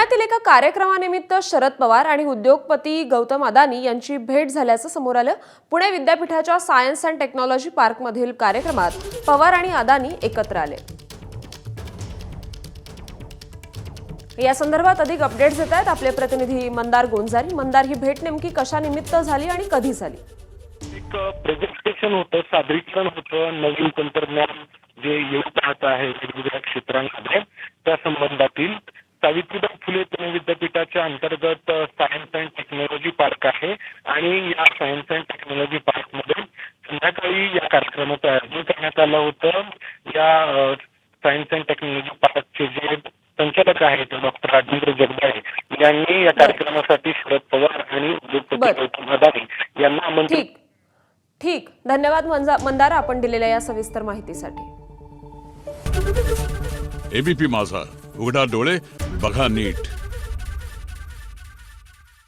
पुण्यातील एका कार्यक्रमानिमित्त शरद पवार आणि उद्योगपती गौतम अदानी यांची भेट झाल्याचं समोर आलं। पुणे विद्यापीठाच्या सायन्स अँड टेक्नॉलॉजी पार्कमधील कार्यक्रमात पवार आणि अदानी एकत्र आले। या संदर्भात अधिक अपडेट्स देत आहेत आपले प्रतिनिधी मंदार गोंजारी। मंदार, ही भेट नेमकी कशानिमित्त झाली आणि कधी झाली? एक प्रेझेंटेशन होतं, सादरीकरण होतं, नवीन तंत्रज्ञान जे येऊ पाहत आहे वेगवेगळ्या क्षेत्रांमध्ये त्या संबंधातील सावित्रीबाई फुले पुणे विद्यापीठाच्या अंतर्गत सायन्स अँड टेक्नॉलॉजी पार्क आहे आणि या सायन्स अँड टेक्नॉलॉजी पार्कमध्ये संध्याकाळी या कार्यक्रमाचं आयोजन करण्यात आलं होतं। या सायन्स अँड टेक्नॉलॉजी पार्कचे जे संचालक आहेत डॉक्टर राजेंद्र जगदाळे यांनी या कार्यक्रमासाठी शरद पवार आणि उद्योगपती गौतम अदानी यांना आमंत्रित। ठीक, धन्यवाद मंदार, आपण दिलेल्या या सविस्तर माहितीसाठी। एबीपी माझा, उघडा डोळे बघा नीट।